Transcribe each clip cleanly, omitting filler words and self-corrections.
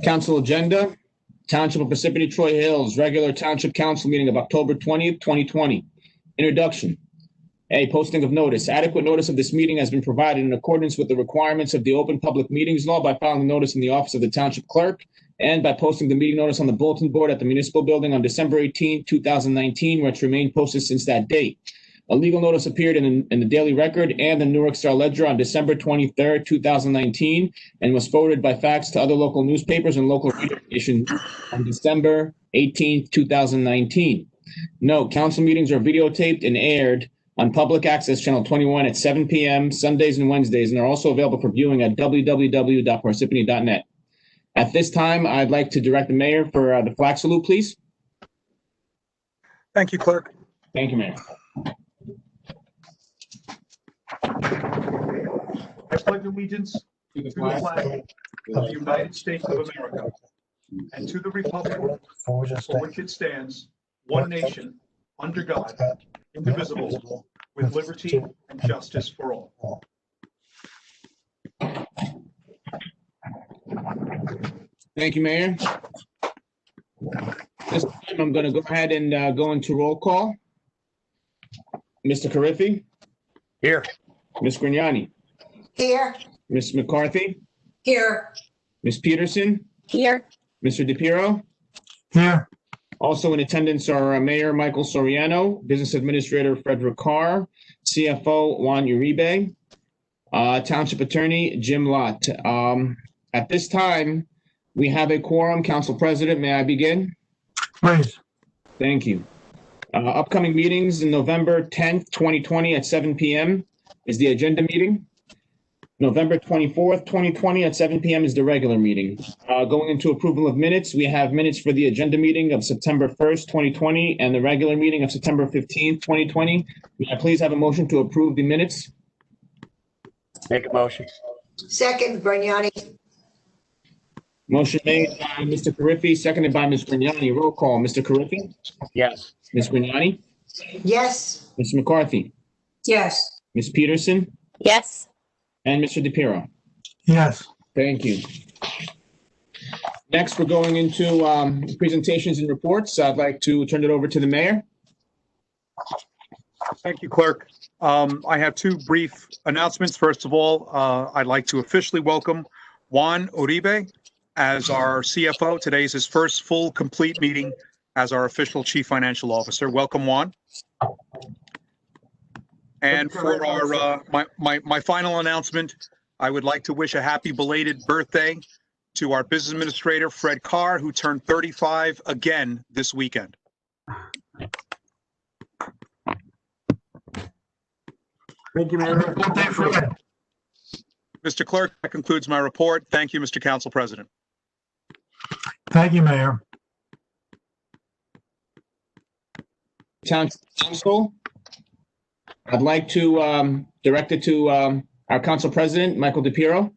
Council agenda, Township of Parsippany Troy Hills, regular Township Council meeting of October 20th, 2020. Introduction. A, posting of notice. Adequate notice of this meeting has been provided in accordance with the requirements of the Open Public Meetings Law by filing the notice in the office of the Township Clerk and by posting the meeting notice on the bulletin board at the Municipal Building on December 18, 2019, which remained posted since that date. A legal notice appeared in the Daily Record and the Newark Star Ledger on December 23, 2019, and was forwarded by fax to other local newspapers and local radio stations on December 18, 2019. Note, council meetings are videotaped and aired on Public Access Channel 21 at 7 p.m. Sundays and Wednesdays, and are also available for viewing at www.parsippany.net. At this time, I'd like to direct the mayor for the flag salute, please. Thank you, Clerk. Thank you, Mayor. I pledge allegiance to the flag of the United States of America and to the republic for which it stands, one nation, under God, indivisible, with liberty and justice for all. Thank you, Mayor. This time I'm going to go ahead and go into roll call. Mr. Carriffy? Here. Ms. Grignani? Here. Ms. McCarthy? Here. Ms. Peterson? Here. Mr. DePiero? Here. Also in attendance are Mayor Michael Soriano, Business Administrator Frederick Carr, CFO Juan Uribe, Township Attorney Jim Lott. At this time, we have a quorum. Council President, may I begin? Please. Thank you. Upcoming meetings in November 10th, 2020 at 7 p.m. is the agenda meeting. November 24th, 2020 at 7 p.m. is the regular meeting. Going into approval of minutes, we have minutes for the agenda meeting of September 1st, 2020 and the regular meeting of September 15th, 2020. May I please have a motion to approve the minutes? Make a motion. Second, Grignani. Motion made by Mr. Carriffy, seconded by Ms. Grignani. Roll call. Mr. Carriffy? Yes. Ms. Grignani? Yes. Ms. McCarthy? Yes. Ms. Peterson? Yes. And Mr. DePiero? Yes. Thank you. Next, we're going into presentations and reports. I'd like to turn it over to the mayor. Thank you, Clerk. I have two brief announcements. First of all, I'd like to officially welcome Juan Uribe as our CFO. Today is his first full, complete meeting as our official Chief Financial Officer. Welcome, Juan. And for our my final announcement, I would like to wish a happy belated birthday to our business administrator, Fred Carr, who turned 35 again this weekend. Thank you, Mayor. Mr. Clerk, that concludes my report. Thank you, Mr. Council President. Thank you, Mayor. Township Council. I'd like to direct it to our Council President, Michael DePiero.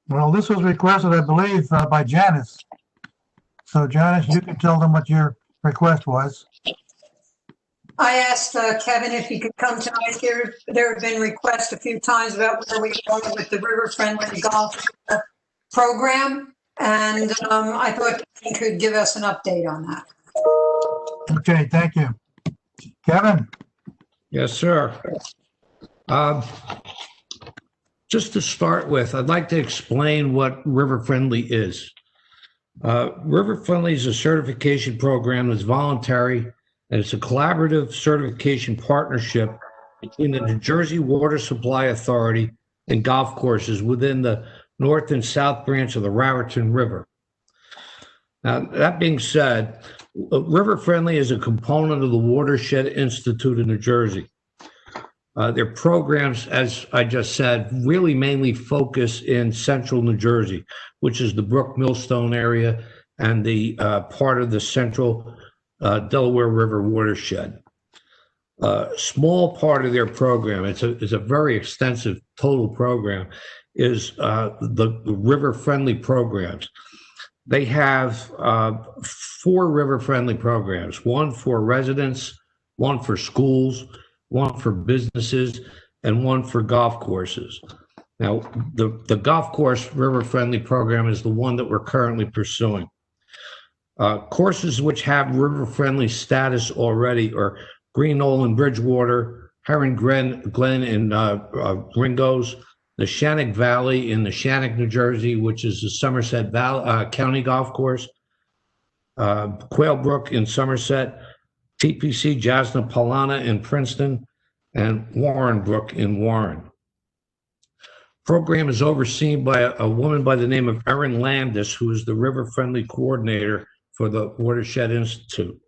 Well, this was requested, I believe, by Janice. So Janice, you can tell them what your request was. I asked Kevin if he could come tonight. There have been requests a few times about where we go with the river-friendly golf program, and I thought he could give us an update on that. Okay, thank you. Kevin? Yes, sir. Just to start with, I'd like to explain what River Friendly is. River Friendly is a certification program that's voluntary, and it's a collaborative certification partnership between the New Jersey Water Supply Authority and golf courses within the North and South branch of the Raritan River. Now, that being said, River Friendly is a component of the Watershed Institute of New Jersey. Their programs, as I just said, really mainly focus in central New Jersey, which is the Brook Millstone area and the part of the central Delaware River watershed. Small part of their program, it's a very extensive total program, is the river-friendly programs. They have 4 river-friendly programs, one for residents, one for schools, one for businesses, and one for golf courses. Now, the golf course river-friendly program is the one that we're currently pursuing. Courses which have river-friendly status already are Green Knoll and Bridgewater, Heron Glen in Ringoes, the Shannock Valley in the Shannock, New Jersey, which is the Somerset Valley, County Golf Course, Quail Brook in Somerset, TPC Jasna Polana in Princeton, and Warren Brook in Warren. Program is overseen by a woman by the name of Erin Landis, who is the river-friendly coordinator for the Watershed Institute.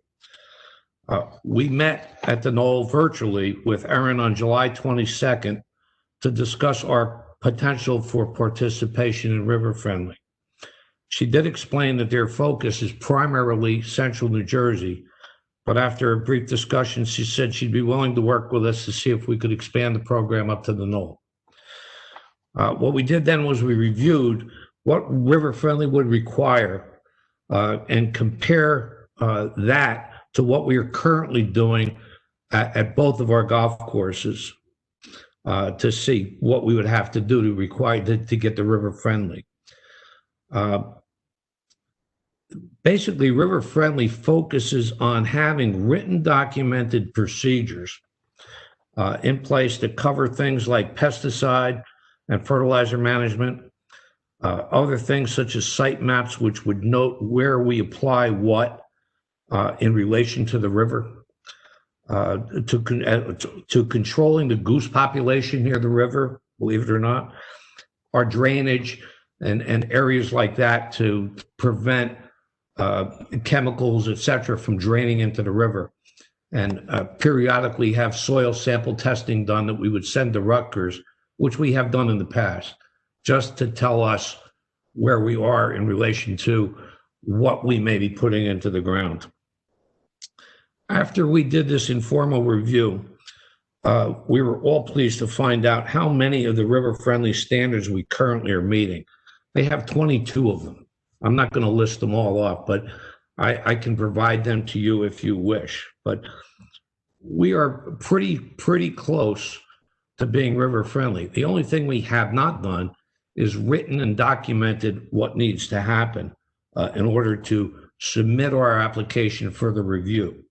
We met at the Knoll virtually with Erin on July 22nd to discuss our potential for participation in river-friendly. She did explain that their focus is primarily central New Jersey, but after a brief discussion, she said she'd be willing to work with us to see if we could expand the program up to the Knoll. What we did then was we reviewed what river-friendly would require and compare that to what we are currently doing at both of our golf courses to see what we would have to do to get the river-friendly. Basically, river-friendly focuses on having written documented procedures in place to cover things like pesticide and fertilizer management, other things such as site maps, which would note where we apply what in relation to the river, to controlling the goose population near the river, believe it or not, our drainage and areas like that to prevent chemicals, et cetera, from draining into the river, and periodically have soil sample testing done that we would send to Rutgers, which we have done in the past, just to tell us where we are in relation to what we may be putting into the ground. After we did this informal review, we were all pleased to find out how many of the river-friendly standards we currently are meeting. They have 22 of them. I'm not going to list them all off, but I can provide them to you if you wish. But we are pretty close to being river-friendly. The only thing we have not done is written and documented what needs to happen in order to submit our application for the review.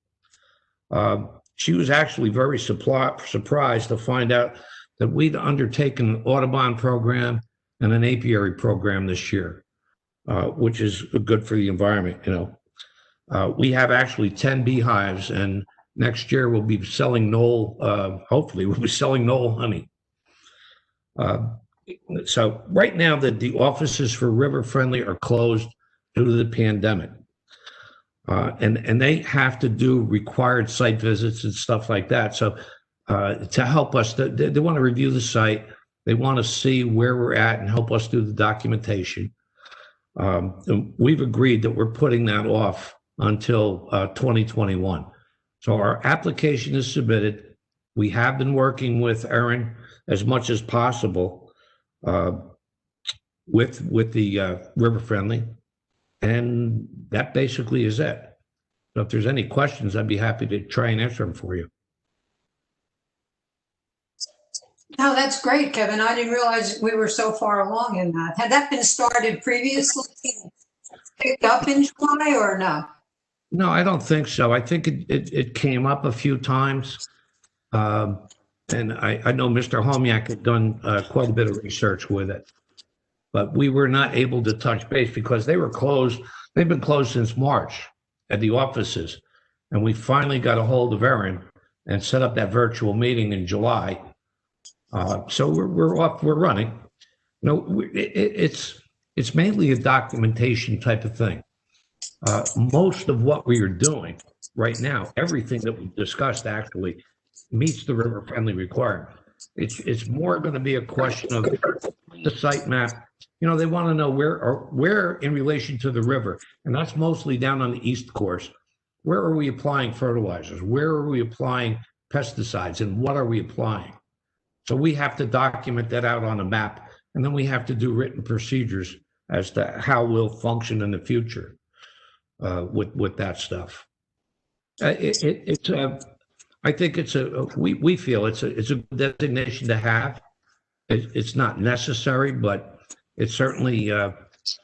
She was actually very surprised to find out that we'd undertaken an Audubon program and an apiary program this year, which is good for the environment. We have actually 10 beehives, and next year we'll be selling Knoll, hopefully we'll be selling Knoll honey. So right now the offices for River Friendly are closed due to the pandemic. And they have to do required site visits and stuff like that. So to help us, they want to review the site. They want to see where we're at and help us do the documentation. And we've agreed that we're putting that off until 2021. So our application is submitted. We have been working with Erin as much as possible with the River Friendly. And that basically is it. So if there's any questions, I'd be happy to try and answer them for you. No, that's great, Kevin. I didn't realize we were so far along in that. Had that been started previously, picked up in July, or no? No, I don't think so. I think it came up a few times. And I know Mr. Homiak had done quite a bit of research with it. But we were not able to touch base because they were closed. They've been closed since March at the offices. And we finally got a hold of Erin and set up that virtual meeting in July. So we're off, we're running. It's mainly a documentation type of thing. Most of what we are doing right now, everything that we discussed actually meets the River Friendly requirement. It's more going to be a question of the site map. They want to know where in relation to the river, and that's mostly down on the east course. Where are we applying fertilizers? Where are we applying pesticides, and what are we applying? So we have to document that out on a map, and then we have to do written procedures as to how we'll function in the future with that stuff. I think we feel it's a designation to have. It's not necessary, but it's certainly,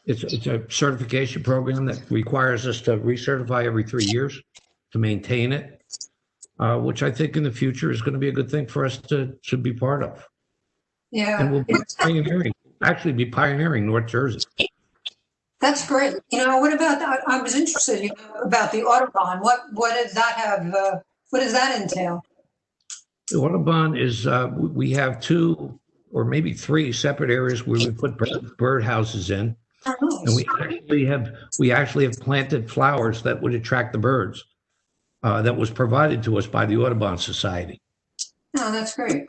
it's a certification program that requires us to recertify every 3 years to maintain it, which I think in the future is going to be a good thing for us to be part of. Yeah. And we'll be pioneering North Jersey. That's great. What about, I was interested about the Audubon. What does that have, what does that entail? The Audubon is, we have 2 or maybe 3 separate areas where we put bird houses in. Oh, nice. And we actually have planted flowers that would attract the birds, that was provided to us by the Audubon Society. Oh, that's great.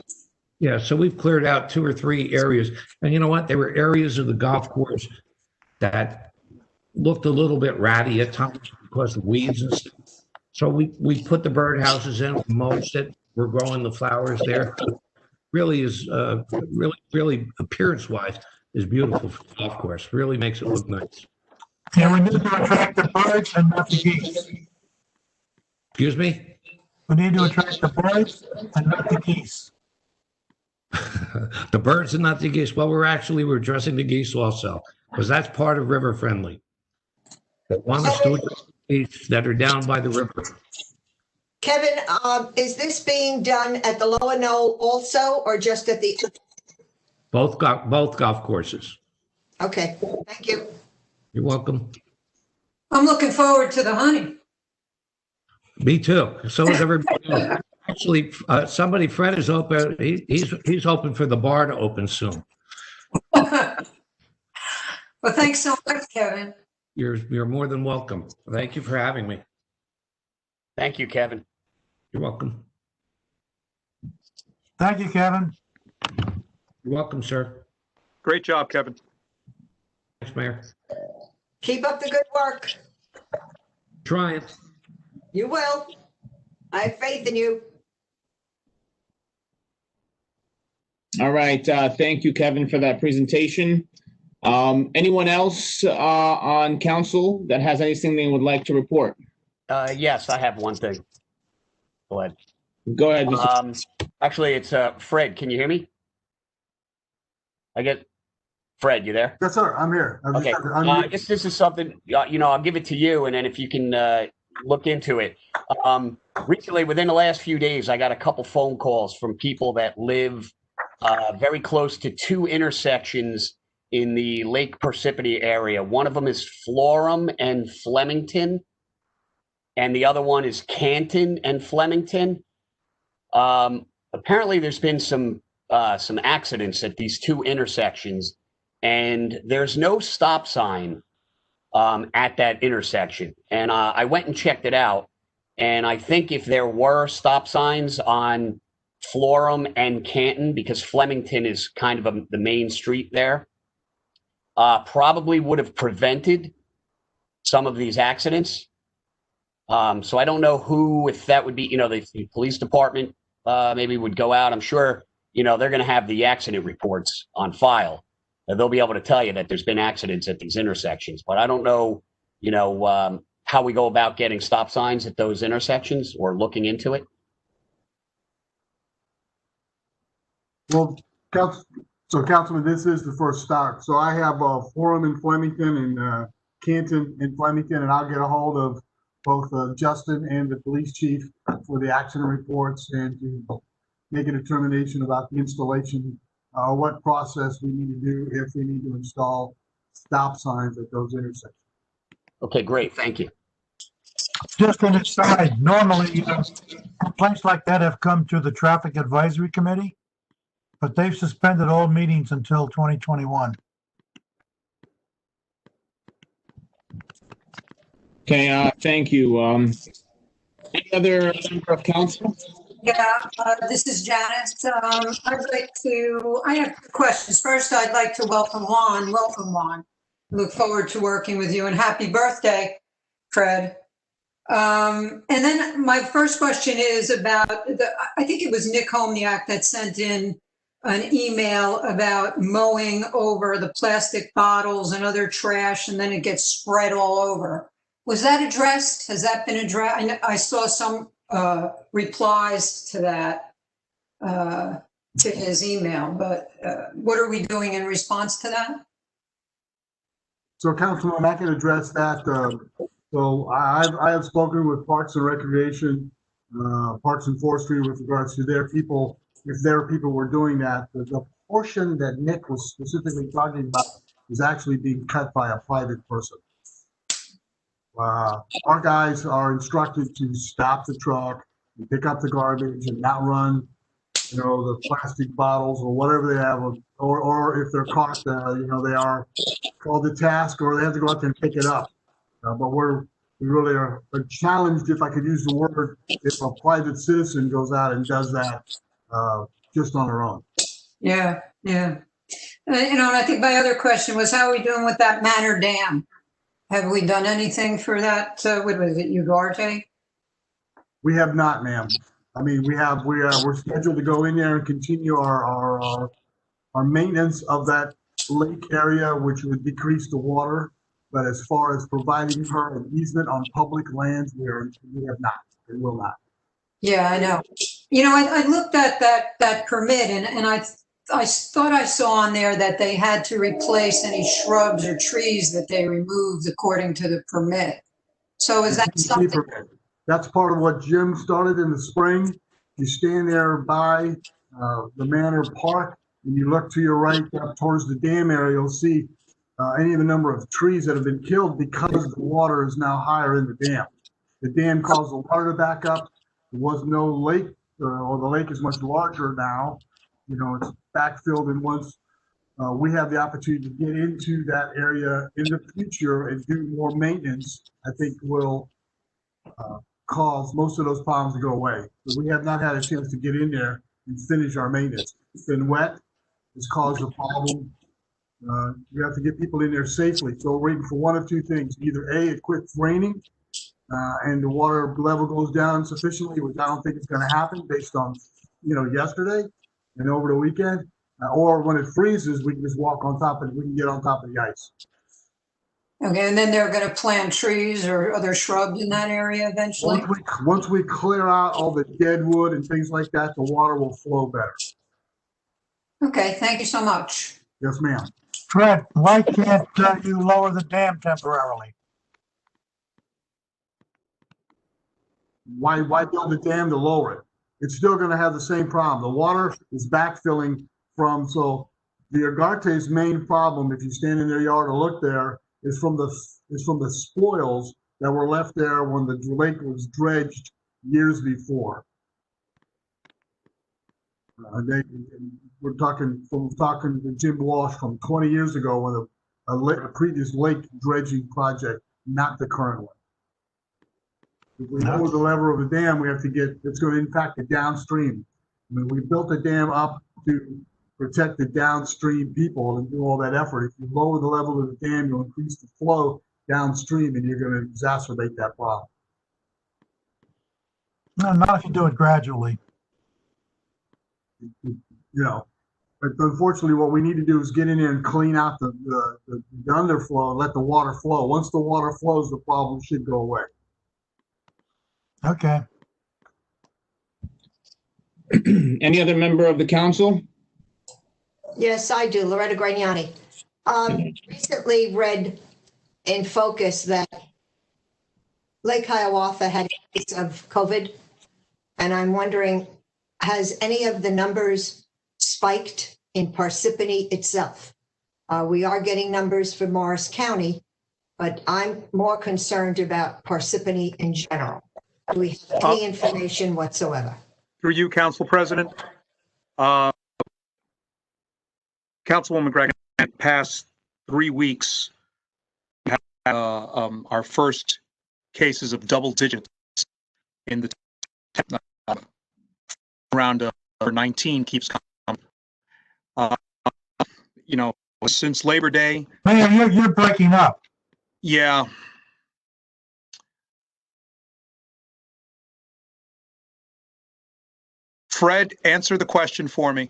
Yeah, so we've cleared out 2 or 3 areas. And you know what? There were areas of the golf course that looked a little bit ratty at times because of weeds and stuff. So we put the birdhouses in, mulched it. We're growing the flowers there. Really is really appearance-wise is beautiful for the golf course. Really makes it look nice. And we need to attract the birds and not the geese. Excuse me? We need to attract the birds and not the geese. The birds and not the geese. Well, we're addressing the geese also, because that's part of river friendly. They want us to address the geese that are down by the river. Kevin, is this being done at the Lower Knoll also, or just at the? Both golf courses. Okay, thank you. You're welcome. I'm looking forward to the hunting. Me too. So is everybody else. Actually, Fred is open. He's hoping for the bar to open soon. Well, thanks so much, Kevin. You're more than welcome. Thank you for having me. Thank you, Kevin. You're welcome. Thank you, Kevin. You're welcome, sir. Great job, Kevin. Thanks, Mayor. Keep up the good work. Trying. You will. I have faith in you. All right. Thank you, Kevin, for that presentation. Anyone else on council that has anything they would like to report? Yes, I have one thing. Go ahead. Go ahead, Mr. Actually, it's Fred. Can you hear me? Fred, you there? Yes, sir. I'm here. Okay. I guess this is something, I'll give it to you, and then if you can look into it. Recently, within the last few days, I got a couple phone calls from people that live very close to 2 intersections in the Lake Parsippany area. One of them is Florham and Flemington, and the other one is Canton and Flemington. Apparently, there's been some accidents at these 2 intersections, and there's no stop sign at that intersection. And I went and checked it out, and I think if there were stop signs on Florham and Canton, because Flemington is kind of the main street there, probably would have prevented some of these accidents. So I don't know if that would be, the police department maybe would go out. I'm sure, they're going to have the accident reports on file. They'll be able to tell you that there's been accidents at these intersections, but I don't know, how we go about getting stop signs at those intersections or looking into it. Well, Councilman, this is the first start. So I have Florham in Flemington and Canton in Flemington, and I'll get a hold of both Justin and the police chief for the accident reports and to make a determination about the installation, what process we need to do if we need to install stop signs at those intersections. Okay, great. Thank you. Just an aside, normally complaints like that have come to the Traffic Advisory Committee, but they've suspended all meetings until 2021. Okay, thank you. Any other member of council? Yeah, this is Janice. I have questions. First, I'd like to welcome Juan. Welcome, Juan. Look forward to working with you, and happy birthday, Fred. And then my first question is about I think it was Nick Homniak that sent in an email about mowing over the plastic bottles and other trash, and then it gets spread all over. Was that addressed? Has that been addressed? I saw some replies to that. to his email, but what are we doing in response to that? So Councilman, I can address that. So I have spoken with Parks and Recreation, Parks and Forestry with regards to their people. If their people were doing that, the portion that Nick was specifically talking about is actually being cut by a private person. Our guys are instructed to stop the truck and pick up the garbage and not run, the plastic bottles or whatever they have, or if they're caught, they are called to task or they have to go out there and pick it up. But we really are challenged, if I could use the word, if a private citizen goes out and does that just on their own. Yeah. And I think my other question was, how are we doing with that Manor Dam? Have we done anything for that? What was it, Ugarte? We have not, ma'am. I mean, we're scheduled to go in there and continue our maintenance of that lake area, which would decrease the water. But as far as providing her an easement on public lands, we have not. We will not. Yeah, I know. I looked at that permit and I thought I saw on there that they had to replace any shrubs or trees that they removed according to the permit. So is that something? That's part of what Jim started in the spring. You stand there by the Manor Park and you look to your right up towards the dam area, you'll see any of the number of trees that have been killed because the water is now higher in the dam. The dam caused the water to back up. There was no lake, or the lake is much larger now. It's backfilled, and once we have the opportunity to get into that area in the future and do more maintenance, I think will cause most of those problems to go away. But we have not had a chance to get in there and finish our maintenance. It's been wet. It's caused a problem. We have to get people in there safely. So we're waiting for one of two things. Either A, it quits raining and the water level goes down sufficiently, which I don't think is going to happen based on, yesterday and over the weekend. Or when it freezes, we can just walk on top of it. We can get on top of the ice. Okay, and then they're going to plant trees or other shrubs in that area eventually? Once we clear out all the dead wood and things like that, the water will flow better. Okay, thank you so much. Yes, ma'am. Fred, why can't you lower the dam temporarily? Why build a dam to lower it? It's still going to have the same problem. The water is backfilling so the Ugarte's main problem, if you stand in their yard or look there, is from the spoils that were left there when the lake was dredged years before. We're talking to Jim Walsh from 20 years ago when a previous lake dredging project, not the current one. If we lower the level of the dam, it's going to impact the downstream. I mean, we built the dam up to protect the downstream people and do all that effort. If you lower the level of the dam, you'll increase the flow downstream and you're going to exacerbate that problem. No, not if you do it gradually. But unfortunately, what we need to do is get in there and clean out the underflow and let the water flow. Once the water flows, the problem should go away. Okay. Any other member of the council? Yes, I do. Loretta Gragnani. Recently read in Focus that Lake Hiawatha had a case of COVID, and I'm wondering, has any of the numbers spiked in Parsippany itself? We are getting numbers for Morris County, but I'm more concerned about Parsippany in general. Do we have any information whatsoever? Through you, Council President. Councilwoman Gregg, past 3 weeks, we had our first cases of double digits in the around 19 keeps coming. Since Labor Day. Man, you're breaking up. Yeah. Fred, answer the question for me.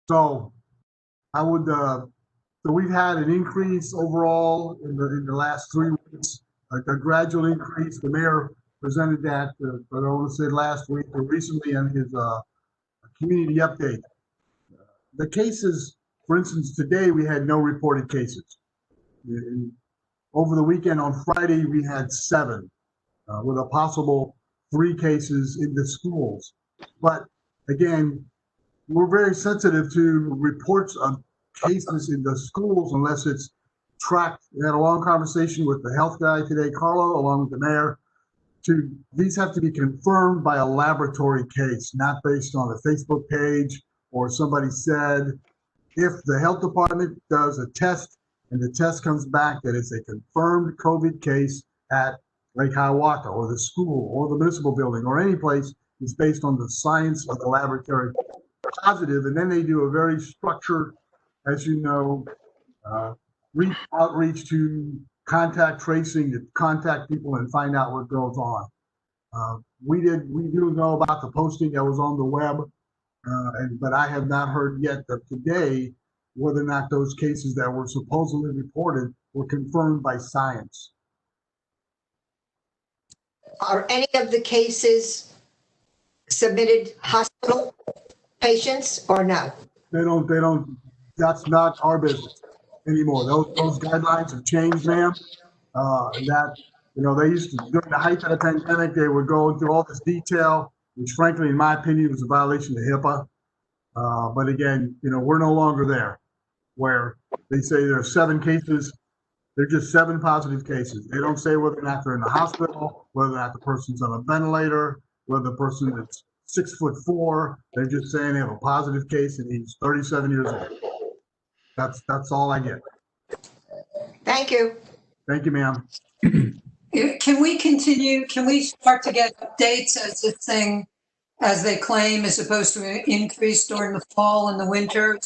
So we've had an increase overall in the last 3 weeks, a gradual increase. The mayor presented that, I don't want to say last week or recently in his community update. The cases, for instance, today we had no reported cases. Over the weekend on Friday, we had 7, with a possible 3 cases in the schools. But again, we're very sensitive to reports of cases in the schools unless it's tracked. We had a long conversation with the health guy today, Carlo, along with the mayor. These have to be confirmed by a laboratory case, not based on a Facebook page or somebody said. If the health department does a test and the test comes back that it's a confirmed COVID case at Lake Hiawatha or the school or the municipal building or any place, it's based on the science of the laboratory positive, and then they do a very structured, as you know, outreach to contact tracing, to contact people and find out what goes on. We do know about the posting that was on the web, but I have not heard yet that today whether or not those cases that were supposedly reported were confirmed by science. Are any of the cases submitted hospital patients or no? They don't, that's not our business anymore. Those guidelines have changed, ma'am. They used to, during the height of the pandemic, they would go into all this detail, which frankly, in my opinion, was a violation of HIPAA. But again, we're no longer there where they say there are 7 cases. They're just 7 positive cases. They don't say whether or not they're in the hospital, whether or not the person's on a ventilator, whether the person is 6'4". They're just saying they have a positive case and he's 37 years old. That's all I get. Thank you. Thank you, ma'am. Can we continue? Can we start to get updates as this thing, as they claim, is supposed to increase during the fall and the winter?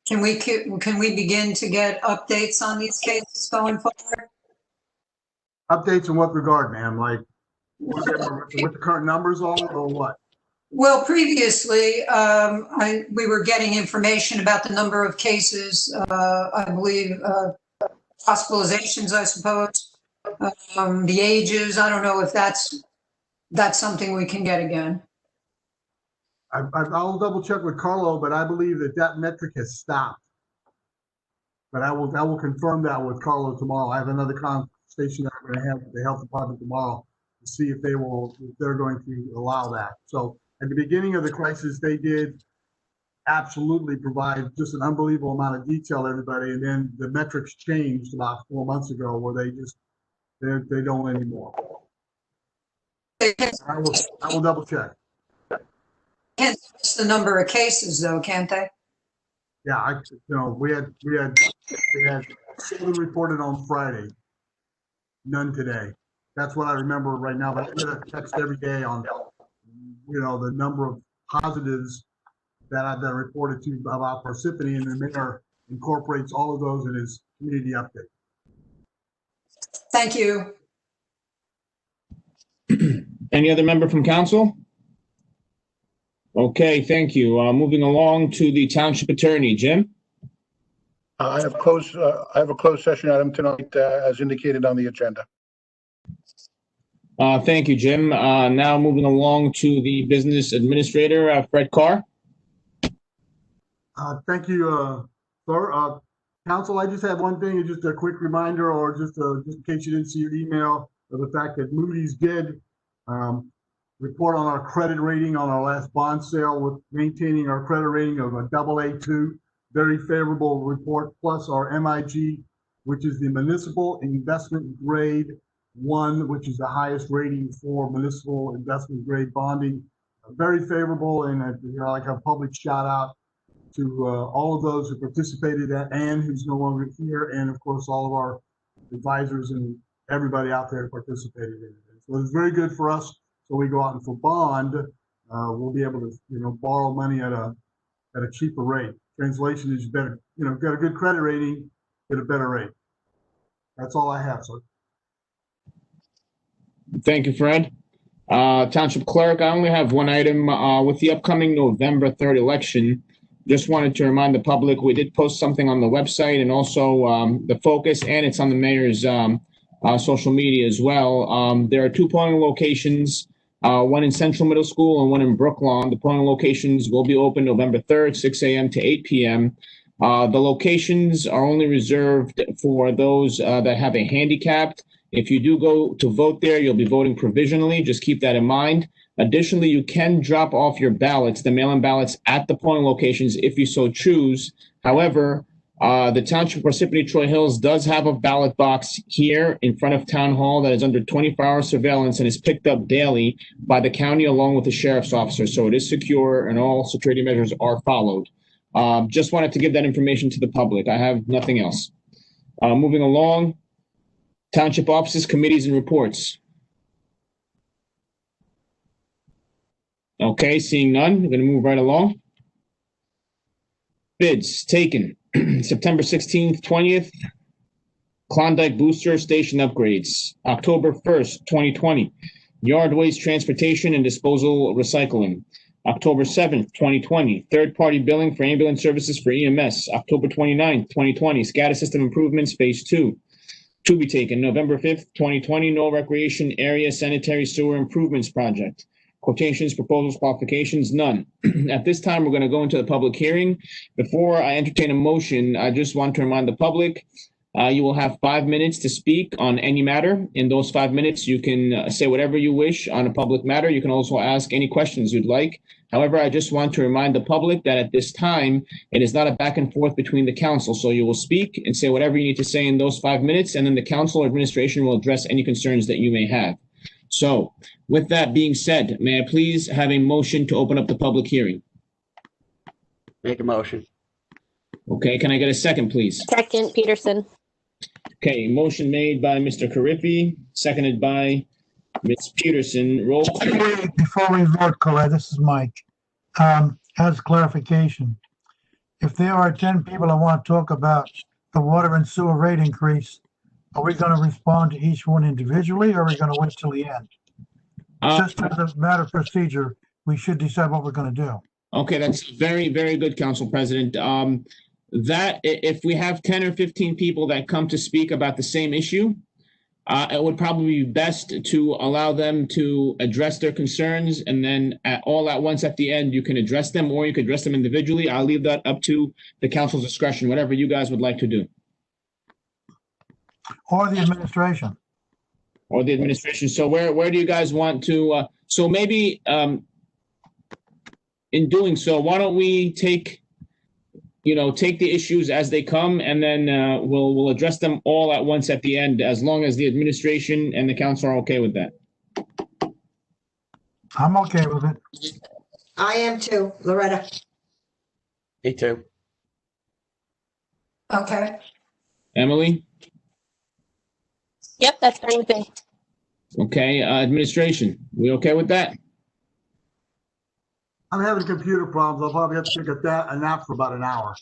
Can we begin to get updates on these cases going forward? Updates in what regard, ma'am? Like what the current numbers are or what? Well, previously, we were getting information about the number of cases, I believe, hospitalizations, I suppose, the ages. I don't know if that's something we can get again. I'll double check with Carlo, but I believe that metric has stopped. But I will confirm that with Carlo tomorrow. I have another conversation that I'm going to have with the health department tomorrow to see if they're going to allow that. So at the beginning of the crisis, they did absolutely provide just an unbelievable amount of detail to everybody, and then the metrics changed about 4 months ago where they don't anymore. I will double check. Can't miss the number of cases, though, can't they? Yeah, we had 7 reported on Friday, none today. That's what I remember right now. But I get a text every day on, the number of positives that I've been reported to about Parsippany, and the mayor incorporates all of those in his community update. Thank you. Any other member from council? Okay, thank you. Moving along to the township attorney, Jim. I have a closed session item tonight, as indicated on the agenda. Thank you, Jim. Now moving along to the business administrator, Fred Carr. Thank you, sir. Council, I just have one thing, just a quick reminder, or just in case you didn't see your email, of the fact that Moody's did report on our credit rating on our last bond sale, with maintaining our credit rating of a AA2, very favorable report, plus our MIG, which is the municipal investment grade 1, which is the highest rating for municipal investment grade bonding. Very favorable, and like a public shout out to all of those who participated at Ann, who's no longer here, and of course all of our advisors and everybody out there who participated in it. So it's very good for us. So we go out and for bond, we'll be able to borrow money at a cheaper rate. Translation is better, got a good credit rating, get a better rate. That's all I have, sir. Thank you, Fred. Township clerk, I only have one item. With the upcoming November 3rd election, just wanted to remind the public, we did post something on the website and also the focus, and it's on the mayor's social media as well. There are two polling locations, one in Central Middle School and one in Brooklawn. The polling locations will be open November 3rd, 6 a.m. to 8 p.m. The locations are only reserved for those that have a handicapped. If you do go to vote there, you'll be voting provisionally. Just keep that in mind. Additionally, you can drop off your ballots, the mail-in ballots, at the polling locations if you so choose. However, the Township of Parsippany Troy Hills does have a ballot box here in front of Town Hall that is under 24-hour surveillance and is picked up daily by the county along with the sheriff's officer. So it is secure and all security measures are followed. Just wanted to give that information to the public. I have nothing else. Moving along, Township offices, committees, and reports. Okay, seeing none, we're going to move right along. Bids taken September 16th, 20th, Klondike Booster Station upgrades. October 1st, 2020, Yard Waste Transportation and Disposal Recycling. October 7th, 2020, third-party billing for ambulance services for EMS. October 29th, 2020, SCADA System Improvements Phase 2. To be taken November 5th, 2020, No Recreation Area Sanitary Sewer Improvements Project. Quotations, proposals, qualifications, none. At this time, we're going to go into the public hearing. Before I entertain a motion, I just want to remind the public, you will have 5 minutes to speak on any matter. In those 5 minutes, you can say whatever you wish on a public matter. You can also ask any questions you'd like. However, I just want to remind the public that at this time, it is not a back and forth between the council. So you will speak and say whatever you need to say in those 5 minutes, and then the council or administration will address any concerns that you may have. So with that being said, may I please have a motion to open up the public hearing? Make a motion. Okay, can I get a second, please? Second, Peterson. Okay, motion made by Mr. Carriffy, seconded by Ms. Peterson. Roll call. Before we vote, Colette, this is Mike. As clarification, if there are 10 people that want to talk about the water and sewer rate increase, are we going to respond to each one individually, or are we going to wait till the end? Just as a matter of procedure, we should decide what we're going to do. Okay, that's very, very good, Council President. That if we have 10 or 15 people that come to speak about the same issue, it would probably be best to allow them to address their concerns, and then all at once at the end, you can address them, or you could address them individually. I'll leave that up to the council's discretion, whatever you guys would like to do. Or the administration. Or the administration. So where do you guys want to, so maybe in doing so, why don't we take the issues as they come, and then we'll address them all at once at the end, as long as the administration and the council are okay with that. I'm okay with it. I am too, Loretta. Me too. Okay. Emily? Yep, that's fine with me. Okay, administration, we okay with that? I'm having computer problems. I'll probably have to take a nap for about an hour.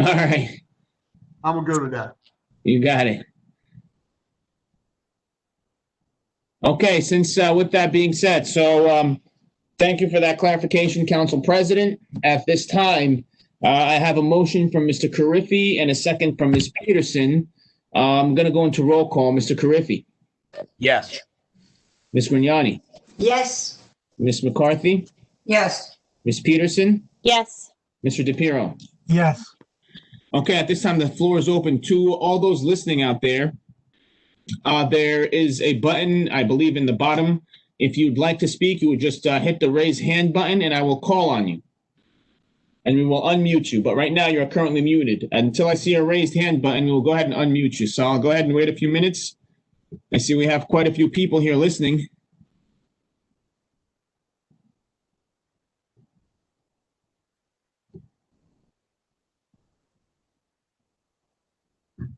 All right, I'm gonna go to that. you got it. Okay, since with that being said, so thank you for that clarification, Council President. At this time, I have a motion from Mr. Carriffy and a second from Ms. Peterson. I'm going to go into roll call. Mr. Carriffy, Yes. Ms. Grignani, Yes, Ms. McCarthy, Yes. Ms. Peterson, Yes. Mr. DePiero. Yes. Okay, at this time, the floor is open to all those listening out there. There is a button, I believe, in the bottom. If you'd like to speak, you would just hit the raise hand button and I will call on you. And we will unmute you. But right now, you're currently muted. Until I see a raised hand button, we'll go ahead and unmute you. So I'll go ahead and wait a few minutes. I see we have quite a few people here listening.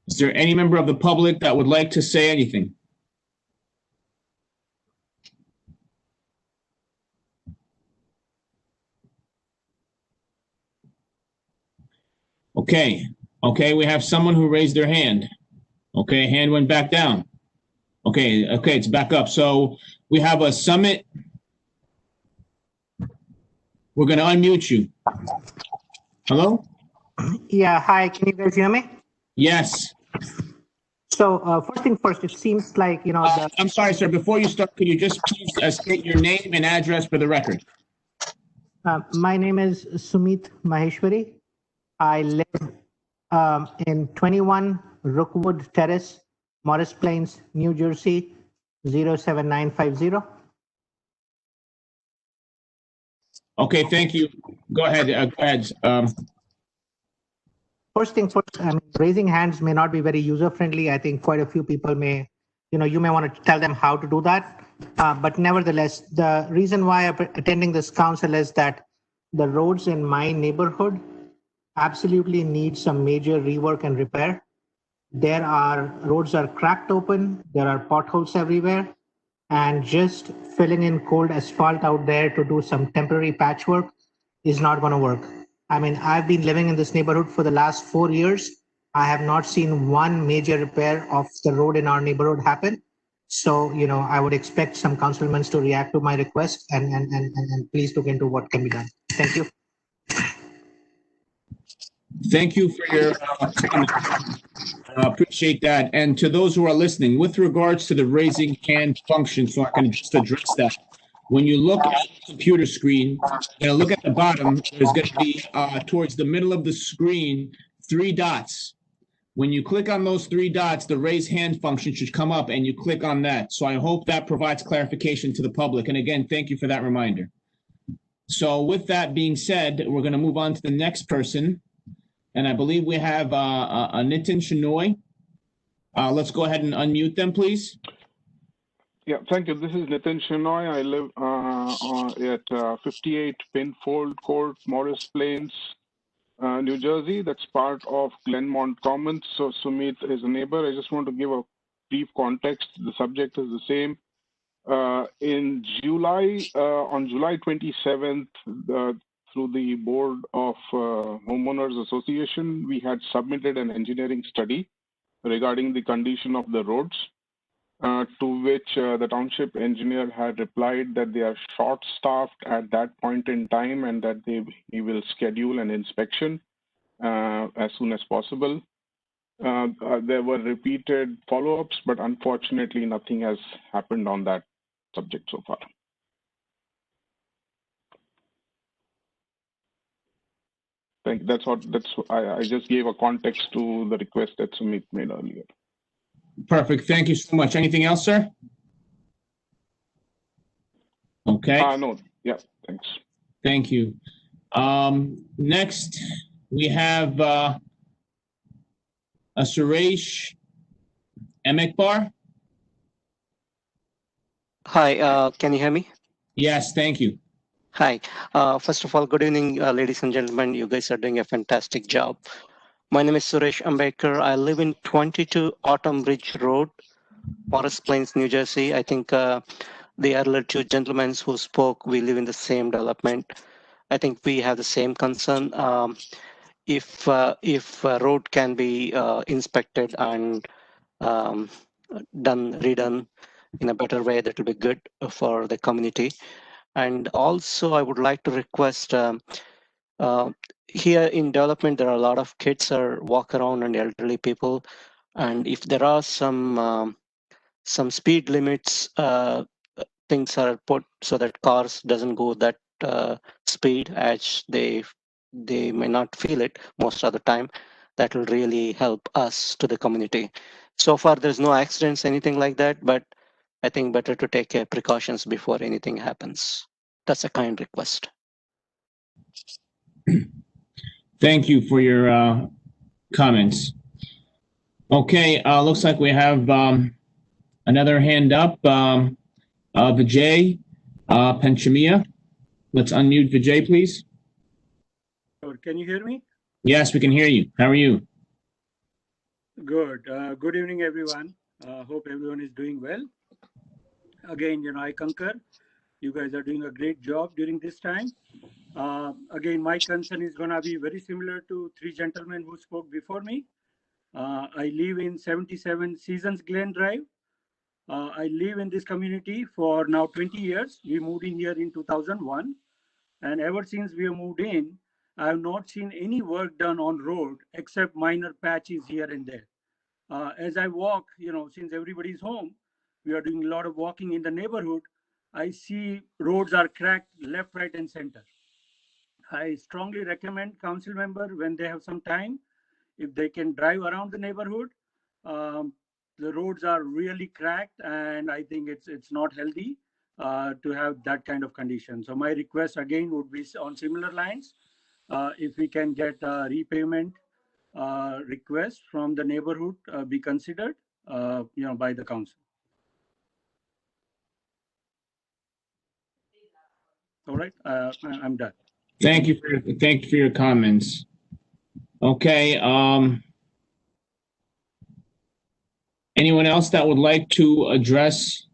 Is there any member of the public that would like to say anything? Okay, we have someone who raised their hand. Okay, hand went back down. Okay, it's back up. So we have a Summit. We're going to unmute you. Hello? Yeah, hi, can you guys hear me? Yes. So first thing first, it seems like, I'm sorry, sir. Before you start, could you just please state your name and address for the record? my name is Sumit Maheshwari. I live in 21 Rookwood Terrace, Morris Plains, New Jersey, 07950. Okay, thank you. Go ahead. Go ahead. First thing first, raising hands may not be very user friendly. I think quite a few people may, you may want to tell them how to do that. But nevertheless, the reason why I'm attending this council is that the roads in my neighborhood absolutely need some major rework and repair. Roads are cracked open, there are potholes everywhere, and just filling in cold asphalt out there to do some temporary patchwork is not going to work. I've been living in this neighborhood for the last 4 years. I have not seen one major repair of the road in our neighborhood happen. So, I would expect some councilmen to react to my request and please look into what can be done. Thank you. Thank you for your comment. Appreciate that. And to those who are listening, with regards to the raising hand function, so I can just address that. When you look at the computer screen, you're going to look at the bottom, there's going to be towards the middle of the screen, 3 dots. When you click on those 3 dots, the raise hand function should come up and you click on that. So I hope that provides clarification to the public. And again, thank you for that reminder. So with that being said, we're going to move on to the next person. And I believe we have Nitin Shenoy. Let's go ahead and unmute them, please. Yeah, thank you. This is Nitin Shenoy. I live at 58 Pinfold Court, Morris Plains, New Jersey. That's part of Glenmont Commons. So Sumit is a neighbor. I just want to give a brief context. The subject is the same. In July, on July 27th, through the Board of Homeowners Association, we had submitted an engineering study regarding the condition of the roads. To which the township engineer had replied that they are short-staffed at that point in time and that he will schedule an inspection as soon as possible. There were repeated follow-ups, but unfortunately nothing has happened on that subject so far. I just gave a context to the request that Sumit made earlier. Perfect. Thank you so much. Anything else, sir? Okay. No. Yeah, thanks. Thank you. Next, we have a Suresh Emekbar. Hi, can you hear me? Yes, thank you. Hi. First of all, good evening, ladies and gentlemen. You guys are doing a fantastic job. My name is Suresh Ambekar. I live in 22 Autumn Ridge Road, Morris Plains, New Jersey. I think the earlier 2 gentlemen who spoke, we live in the same development. I think we have the same concern. If a road can be inspected and redone in a better way, that will be good for the community. And also, I would like to request here in development, there are a lot of kids are walk around and elderly people. And if there are some speed limits, things are put so that cars doesn't go that speed as they may not feel it most of the time. That will really help us to the community. So far, there's no accidents, anything like that, but I think better to take precautions before anything happens. That's a kind request. Thank you for your comments. Okay, looks like we have another hand up. Vijay Panchamia. Let's unmute Vijay, please. Can you hear me? Yes, we can hear you. How are you? Good. Good evening, everyone. Hope everyone is doing well. Again, I concur. You guys are doing a great job during this time. Again, my concern is going to be very similar to 3 gentlemen who spoke before me. I live in 77 Seasons Glen Drive. I live in this community for now 20 years. We moved in here in 2001. And ever since we moved in, I have not seen any work done on road except minor patches here and there. As I walk, since everybody's home, we are doing a lot of walking in the neighborhood. I see roads are cracked left, right, and center. I strongly recommend council member, when they have some time, if they can drive around the neighborhood. The roads are really cracked, and I think it's not healthy to have that kind of condition. So my request again would be on similar lines. If we can get a repayment request from the neighborhood be considered, by the council. All right, I'm done. Thank you for your comments. Okay, anyone else that would like to address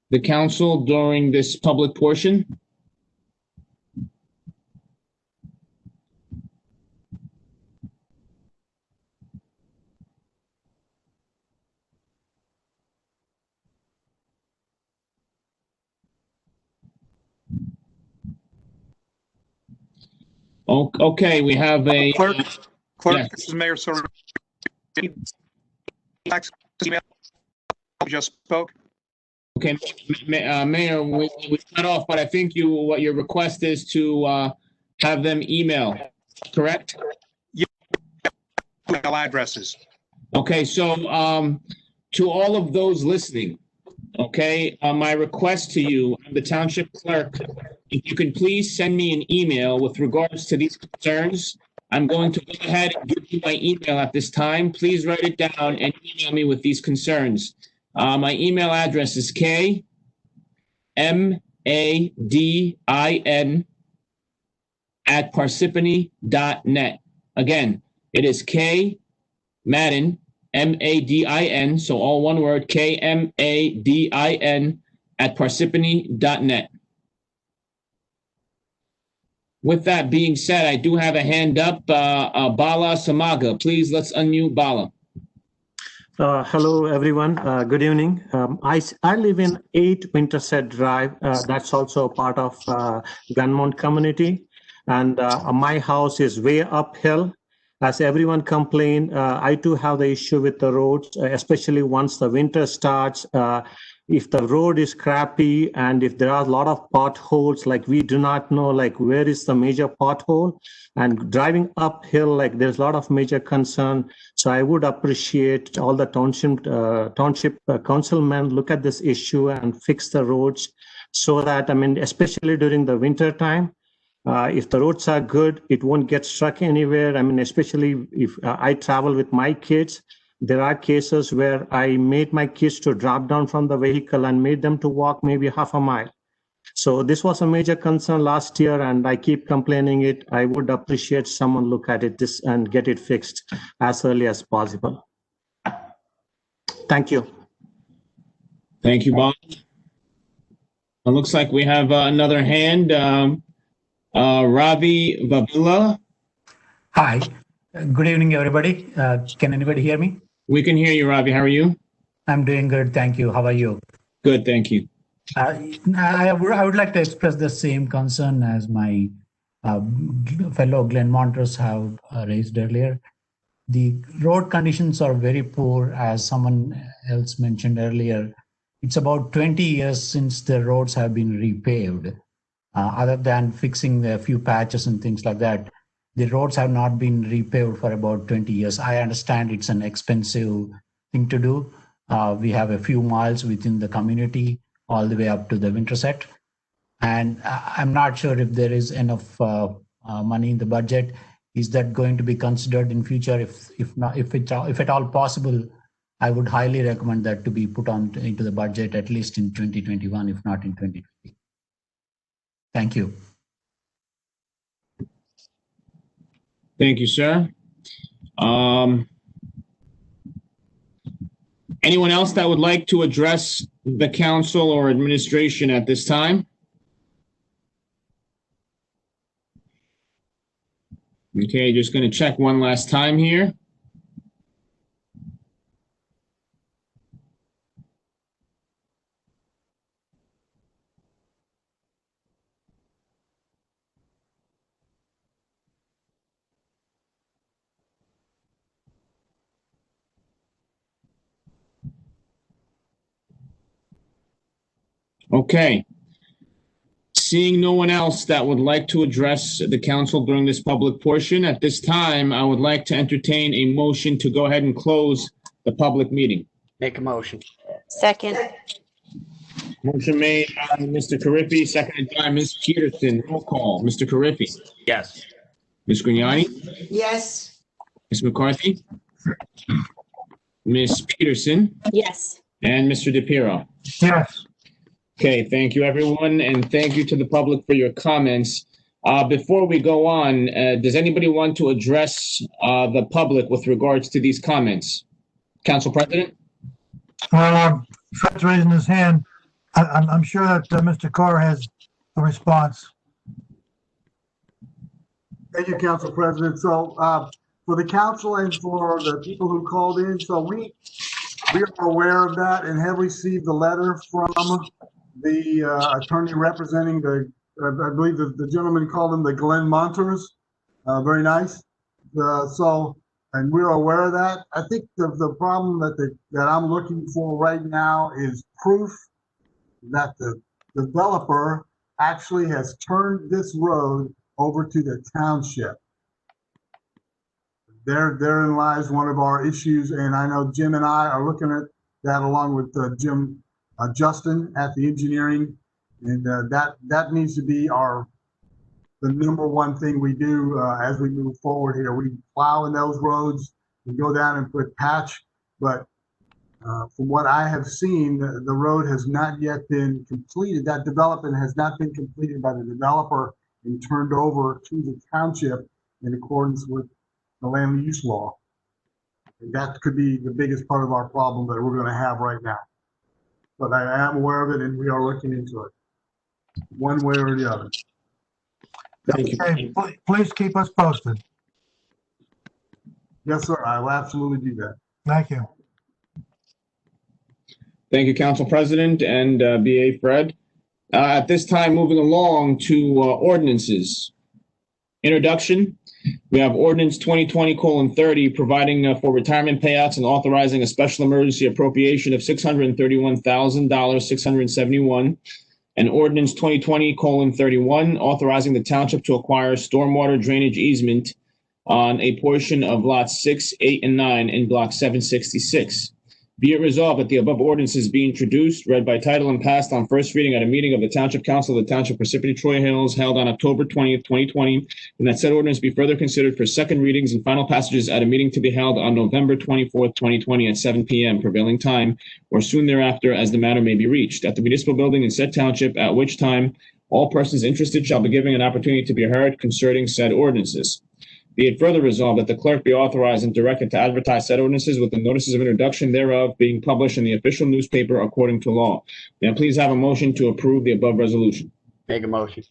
the council during this public portion? Okay, we have a Clerk, yes. this is Mayor Sorrell. Just spoke. Okay, Mayor, we cut off, but I think what your request is to have them email, correct? Email addresses. Okay, so to all of those listening, okay, my request to you, the township clerk, if you can please send me an email with regards to these concerns. I'm going to go ahead and give you my email at this time. Please write it down and email me with these concerns. My email address is kmadin@parsippany.net. Again, it is Madin, MADIN, so all one word, KMADIN@parsippany.net. With that being said, I do have a hand up. Bala Samaga, please let's unmute Bala. Hello, everyone. Good evening. I live in 8 Winterset Drive. That's also part of Glenmont community. And my house is way uphill. As everyone complained, I too have the issue with the roads, especially once the winter starts. If the road is crappy and if there are a lot of potholes, like we do not know, like where is the major pothole, and driving uphill, like there's a lot of major concern. So I would appreciate all the township councilmen look at this issue and fix the roads so that, especially during the winter time, if the roads are good, it won't get stuck anywhere. Especially if I travel with my kids, there are cases where I made my kids to drop down from the vehicle and made them to walk maybe half a mile. So this was a major concern last year, and I keep complaining it. I would appreciate someone look at it and get it fixed as early as possible. Thank you. Thank you, Bob. It looks like we have another hand. Ravi Vavila. Hi. Good evening, everybody. Can anybody hear me? We can hear you, Ravi. How are you? I'm doing good. Thank you. How are you? Good, thank you. I would like to express the same concern as my fellow Glenmonters have raised earlier. The road conditions are very poor, as someone else mentioned earlier. It's about 20 years since the roads have been repaved. Other than fixing a few patches and things like that, the roads have not been repaved for about 20 years. I understand it's an expensive thing to do. We have a few miles within the community, all the way up to the Winterset. And I'm not sure if there is enough money in the budget. Is that going to be considered in future? If not, if at all possible, I would highly recommend that to be put on into the budget at least in 2021, if not in 2020. Thank you. Thank you, sir. Anyone else that would like to address the council or administration at this time? Okay, just going to check one last time here. Okay. Seeing no one else that would like to address the council during this public portion, at this time, I would like to entertain a motion to go ahead and close the public meeting. Make a motion. Second. Motion made by Mr. Carriffy, seconded by Ms. Peterson. Roll call. Mr. Carriffy. Yes. Ms. Grignani. Yes. Ms. McCarthy. Ms. Peterson. Yes. And Mr. DePiero. Yes. Okay, thank you, everyone, and thank you to the public for your comments. Before we go on, does anybody want to address the public with regards to these comments? Council President? Well, Fred's raising his hand. I'm sure that Mr. Carr has a response. Thank you, Council President. So for the council and for the people who called in, so we are aware of that and have received the letter from the attorney representing the, I believe the gentleman called them the Glenn Monters. Very nice. And we're aware of that. I think the problem that I'm looking for right now is proof that the developer actually has turned this road over to the township. Therein lies one of our issues, and I know Jim and I are looking at that along with Justin at the engineering, and that needs to be the number one thing we do as we move forward here. We plow in those roads, we go down and put patch, but from what I have seen, the road has not yet been completed. That development has not been completed by the developer and turned over to the township in accordance with the land use law. And that could be the biggest part of our problem that we're going to have right now. But I am aware of it, and we are looking into it, one way or the other. Thank you. Okay, please keep us posted. Yes, sir. I will absolutely do that. Thank you. Thank you, Council President and BA Fred. At this time, moving along to ordinances. Introduction. We have Ordinance 2020:30, providing for retirement payouts and authorizing a special emergency appropriation of $631,671. And Ordinance 2020:31, authorizing the township to acquire stormwater drainage easement on a portion of lots 6, 8, and 9 in Block 766. Be it resolved that the above ordinances be introduced, read by title, and passed on first reading at a meeting of the Township Council of the Township Parsippany Troy Hills held on October 20th, 2020, and that said ordinance be further considered for second readings and final passages at a meeting to be held on November 24th, 2020 at 7 p.m. prevailing time, or soon thereafter as the matter may be reached, at the municipal building in said township, at which time all persons interested shall be given an opportunity to be heard concerning said ordinances. Be it further resolved that the clerk be authorized and directed to advertise said ordinances with the notices of introduction thereof being published in the official newspaper according to law. May I please have a motion to approve the above resolution? Make a motion.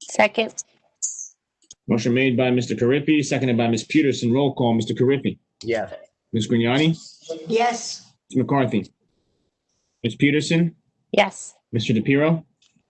Second. Motion made by Mr. Carriffy, seconded by Ms. Peterson. Roll call. Mr. Carriffy. Yes. Ms. Grignani. Yes. Ms. McCarthy. Ms. Peterson. Yes. Mr. DePiero.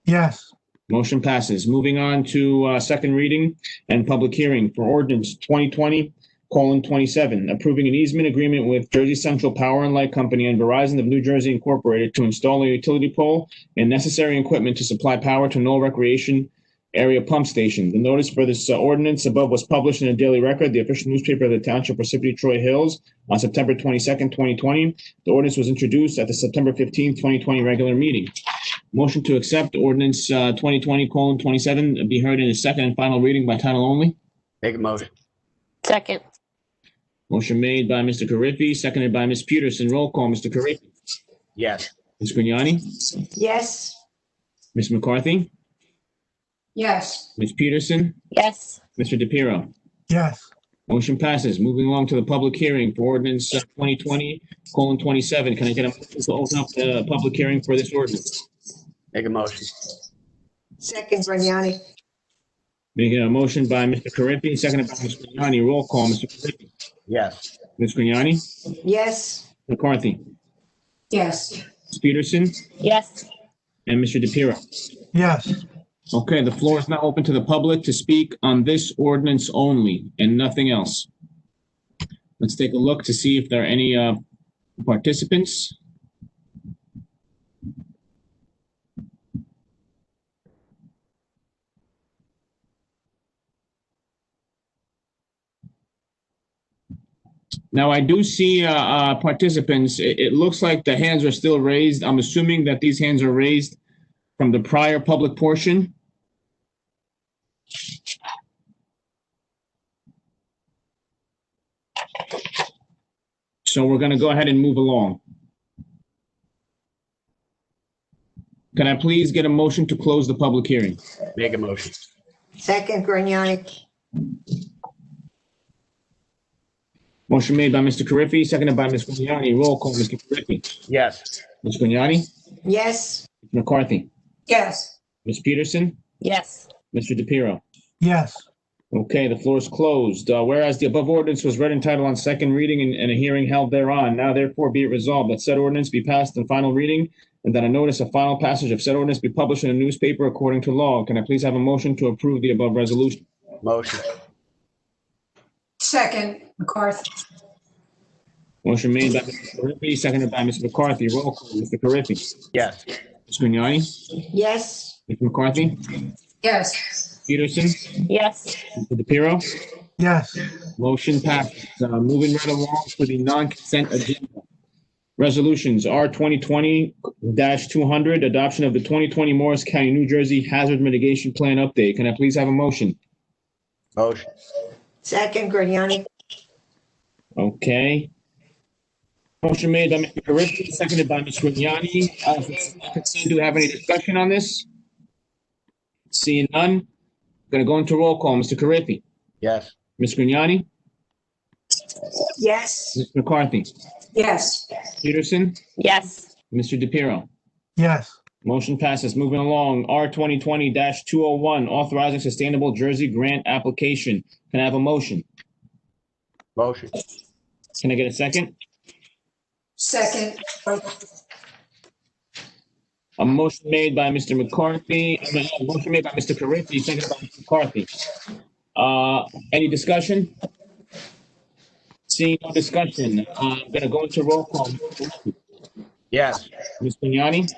Yes. Motion passes. Moving on to second reading and public hearing for ordinance 2020:27, approving an easement agreement with Jersey Central Power and Light Company and Verizon of New Jersey Incorporated to install a utility pole and necessary equipment to supply power to Knoll Recreation Area Pump Station. The notice for this ordinance above was published in the Daily Record, the official newspaper of the Township Parsippany Troy Hills, on September 22nd, 2020. The ordinance was introduced at the September 15th, 2020 regular meeting. Motion to accept ordinance 2020:27 be heard in a second and final reading by title only. Make a motion. Second. Motion made by Mr. Carriffy, seconded by Ms. Peterson. Roll call. Mr. Carriffy. Yes. Ms. Grignani. Yes. Ms. McCarthy. Yes. Ms. Peterson. Yes. Mr. DePiero. Yes. Motion passes. Moving along to the public hearing for ordinance 2020:27. Can I get a motion to open up the public hearing for this ordinance? Make a motion. Second, Grignani. Making a motion by Mr. Carriffy, seconded by Ms. Grignani. Roll call. Mr. Carriffy. Yes. Ms. Grignani. Yes. McCarthy. Yes. Ms. Peterson. Yes. And Mr. DePiero. Yes. Okay, the floor is now open to the public to speak on this ordinance only and nothing else. Let's take a look to see if there are any participants. Now, I do see participants. It looks like the hands are still raised. I'm assuming that these hands are raised from the prior public portion. So we're going to go ahead and move along. Can I please get a motion to close the public hearing? Make a motion. Second, Grignani. Motion made by Mr. Carriffy, seconded by Ms. Grignani. Roll call, Mr. Carriffy. Yes. Ms. Grignani? Yes. Ms. McCarthy? Yes. Ms. Peterson? Yes. Mr. DePiero? Yes. Okay, the floor is closed. Whereas the above ordinance was read in title on second reading and a hearing held thereon, now therefore be it resolved that said ordinance be passed in final reading and that a notice of final passage of said ordinance be published in a newspaper according to law. Can I please have a motion to approve the above resolution? Motion. Second, McCarthy. Motion made by Mr. Carriffy, seconded by Mr. McCarthy. Roll call, Mr. Carriffy. Yes. Ms. Grignani? Yes. Mr. McCarthy? Yes. Peterson? Yes. Mr. DePiero? Yes. Motion passes. Moving right along to the non-consent agenda. Resolutions R 2020-200, adoption of the 2020 Morris County, New Jersey Hazard Mitigation Plan update. Can I please have a motion? Motion. Second, Grignani. Okay. Motion made by Mr. Carriffy, seconded by Ms. Grignani. Do we have any discussion on this? Seeing none, going to go into roll call. Mr. Carriffy? Yes. Ms. Grignani? Yes. Ms. McCarthy? Yes. Peterson? Yes. Mr. DePiero? Yes. Motion passes. Moving along, R 2020-201, authorizing sustainable Jersey grant application. Can I have a motion? Motion. Can I get a second? Second. A motion made by Mr. McCarthy, a motion made by Mr. Carriffy, seconded by Mr. McCarthy. Any discussion? Seeing no discussion, I'm gonna go into roll call. Yes. Ms. Grignani?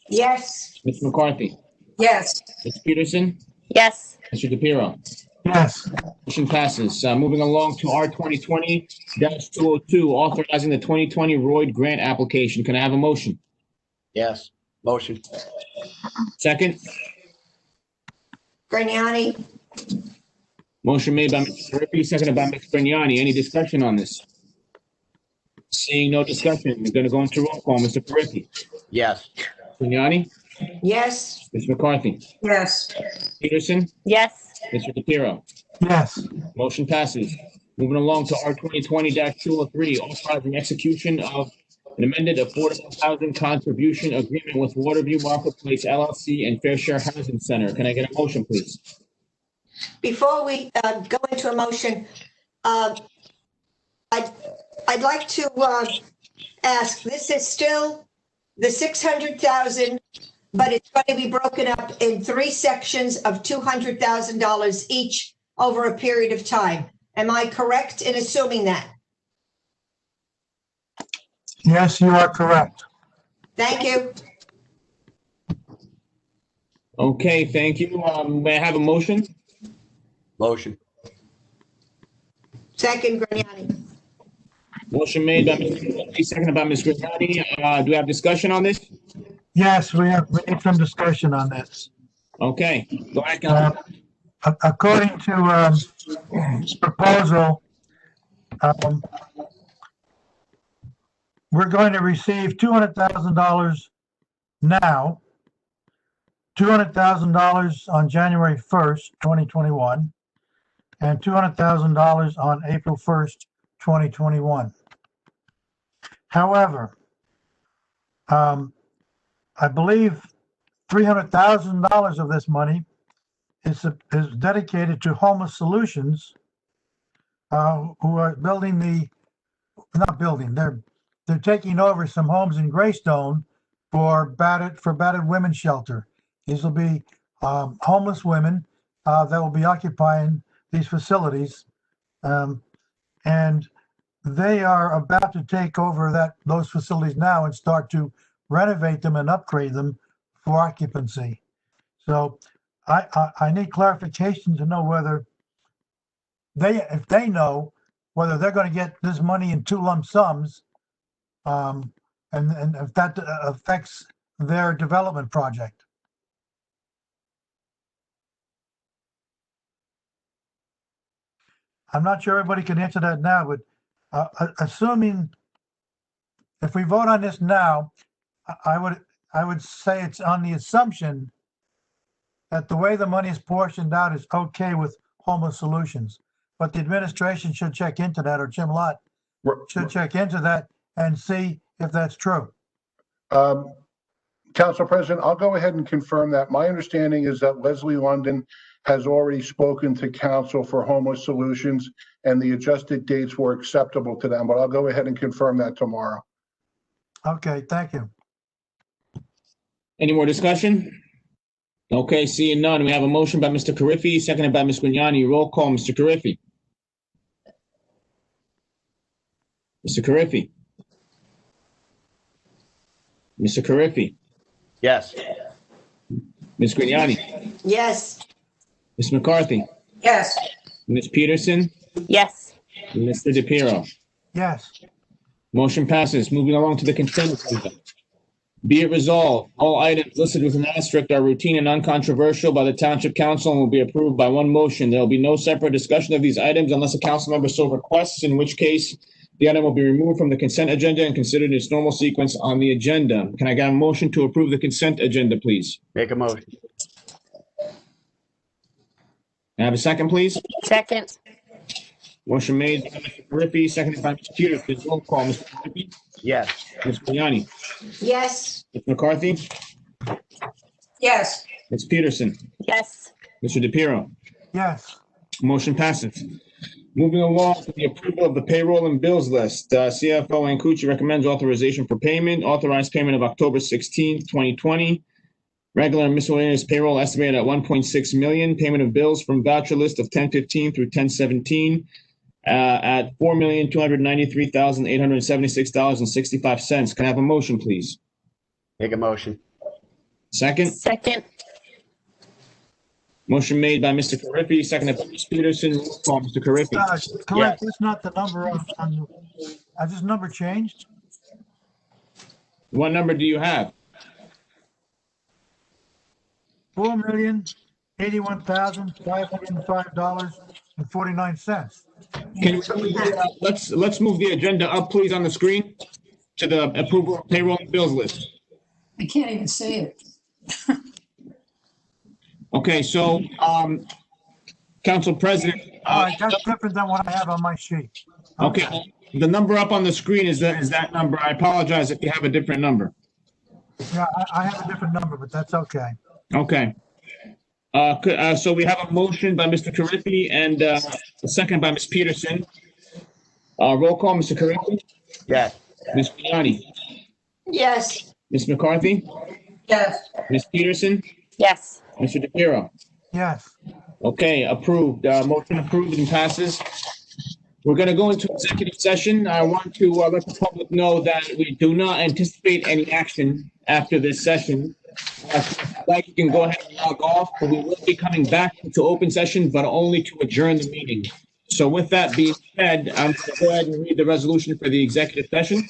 Yes. Ms. McCarthy? Yes. Ms. Peterson? Yes. Mr. DePiero? Yes. Motion passes. Moving along to R 2020-202, authorizing the 2020 Royd grant application. Can I have a motion? Yes. Motion. Second? Grignani. Motion made by Mr. Carriffy, seconded by Ms. Grignani. Any discussion on this? Seeing no discussion, we're gonna go into roll call. Mr. Carriffy? Yes. Grignani? Yes. Ms. McCarthy? Yes. Peterson? Yes. Mr. DePiero? Yes. Motion passes. Moving along to R 2020-203, authorizing execution of an amended affordable housing contribution agreement with Waterview Marketplace LLC and Fair Share Housing Center. Can I get a motion, please? Before we go into a motion, I'd like to ask, this is still the 600,000, but it's going to be broken up in 3 sections of $200,000 each over a period of time. Am I correct in assuming that? Yes, you are correct. Thank you. Okay, thank you. May I have a motion? Motion. Second, Grignani. Motion made by Mr. Carriffy, seconded by Ms. Grignani. Do we have discussion on this? Yes, we need some discussion on this. Okay, go ahead, Councilman. According to this proposal, we're going to receive $200,000 now, $200,000 on January 1st, 2021, and $200,000 on April 1st, 2021. However, I believe $300,000 of this money is dedicated to Homeless Solutions, who are they're taking over some homes in Greystone for battered women's shelter. These will be homeless women that will be occupying these facilities, and they are about to take over those facilities now and start to renovate them and upgrade them for occupancy. So I need clarification to know whether if they know whether they're going to get this money in 2 lump sums, and if that affects their development project. I'm not sure everybody can answer that now, but assuming if we vote on this now, I would say it's on the assumption that the way the money is portioned out is okay with Homeless Solutions. But the administration should check into that, or Jim Lott should check into that and see if that's true. Council President, I'll go ahead and confirm that. My understanding is that Leslie London has already spoken to Council for Homeless Solutions, and the adjusted dates were acceptable to them, but I'll go ahead and confirm that tomorrow. Okay, thank you. Any more discussion? Okay, seeing none, we have a motion by Mr. Carriffy, seconded by Ms. Grignani. Roll call, Mr. Carriffy. Mr. Carriffy. Mr. Carriffy. Yes. Ms. Grignani. Yes. Ms. McCarthy. Yes. Ms. Peterson. Yes. Mr. DePiero. Yes. Motion passes. Moving along to the consent agenda. Be it resolved, all items listed with an asterisk are routine and non-controversial by the Township Council and will be approved by one motion. There will be no separate discussion of these items unless a council member so requests, in which case the item will be removed from the consent agenda and considered in its normal sequence on the agenda. Can I get a motion to approve the consent agenda, please? Make a motion. Can I have a second, please? Second. Motion made by Mr. Carriffy, seconded by Mr. Peterson. Roll call, Mr. Carriffy. Yes. Ms. Grignani. Yes. Ms. McCarthy. Yes. Ms. Peterson. Yes. Mr. DePiero. Yes. Motion passes. Moving along to the approval of the payroll and bills list. CFO Ancucci recommends authorization for payment. Authorized payment of October 16th, 2020. Regular and miscellaneous payroll estimated at 1.6 million. Payment of bills from voucher list of 1015 through 1017 at $4,293,876.65. Can I have a motion, please? Make a motion. Second. Second. Motion made by Mr. Carriffy, seconded by Ms. Peterson. Roll call, Mr. Carriffy. Correct, that's not the number on has this number changed? What number do you have? $4,081,505.49. Can you let's move the agenda up, please, on the screen to the approval of payroll and bills list. I can't even see it. Okay, so, Council President. All right, that's different than what I have on my sheet. Okay, the number up on the screen is that number. I apologize if you have a different number. Yeah, I have a different number, but that's okay. Okay. So we have a motion by Mr. Carriffy and a second by Ms. Peterson. Roll call, Mr. Carriffy. Yes. Ms. Grignani. Yes. Ms. McCarthy. Yes. Ms. Peterson. Yes. Mr. DePiero. Yes. Okay, approved. Motion approved and passes. We're going to go into executive session. I want to let the public know that we do not anticipate any action after this session. If you'd like, you can go ahead and log off, but we will be coming back into open session, but only to adjourn the meeting. So with that being said, I'm going to go ahead and read the resolution for the executive session.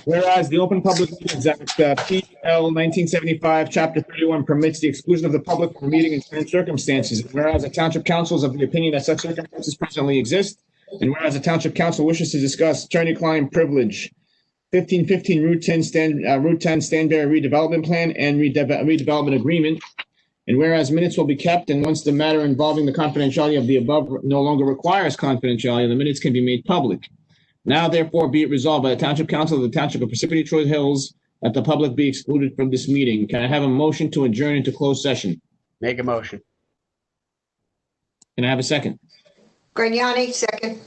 Whereas the Open Public Meetings Act, PL 1975, Chapter 31 permits the exclusion of the public from a meeting in certain circumstances. Whereas the Township Council is of the opinion that such circumstances presently exist, and whereas the Township Council wishes to discuss attorney-client privilege, 1515 Route 10 Stanberry redevelopment plan and redevelopment agreement. And whereas minutes will be kept, and once the matter involving the confidentiality of the above no longer requires confidentiality, the minutes can be made public. Now, therefore, be it resolved by the Township Council of the Township of Parsippany Troy Hills that the public be excluded from this meeting. Can I have a motion to adjourn into closed session? Make a motion. Can I have a second? Grignani, second.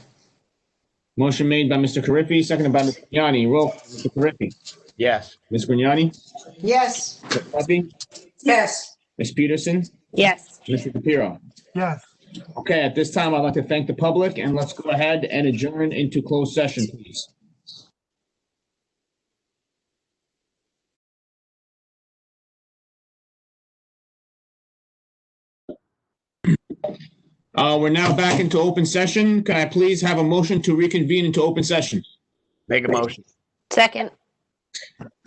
Motion made by Mr. Carriffy, seconded by Mr. Grignani. Roll call, Mr. Carriffy. Yes. Ms. Grignani? Yes. Ms. Puppy? Yes. Ms. Peterson? Yes. Mr. DePiero? Yes. Okay, at this time, I'd like to thank the public, and let's go ahead and adjourn into closed session, please. We're now back into open session. Can I please have a motion to reconvene into open session? Make a motion. Second.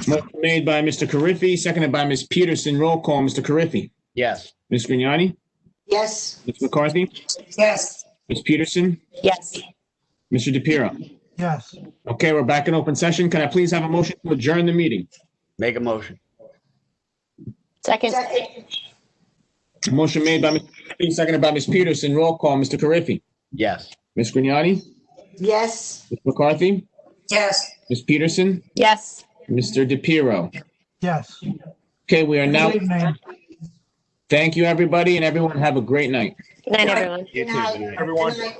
Motion made by Mr. Carriffy, seconded by Ms. Peterson. Roll call, Mr. Carriffy. Yes. Ms. Grignani? Yes. Ms. McCarthy? Yes. Ms. Peterson? Yes. Mr. DePiero? Yes. Okay, we're back in open session. Can I please have a motion to adjourn the meeting? Make a motion. Second. Motion made by Mr. Carriffy, seconded by Ms. Peterson. Roll call, Mr. Carriffy. Yes. Ms. Grignani? Yes. Ms. McCarthy? Yes. Ms. Peterson? Yes. Mr. DePiero? Yes. Okay, we are now, Good evening. thank you, everybody, and everyone have a great night. Good night, everyone. You too. Good night. Good night. Everyone. Good night.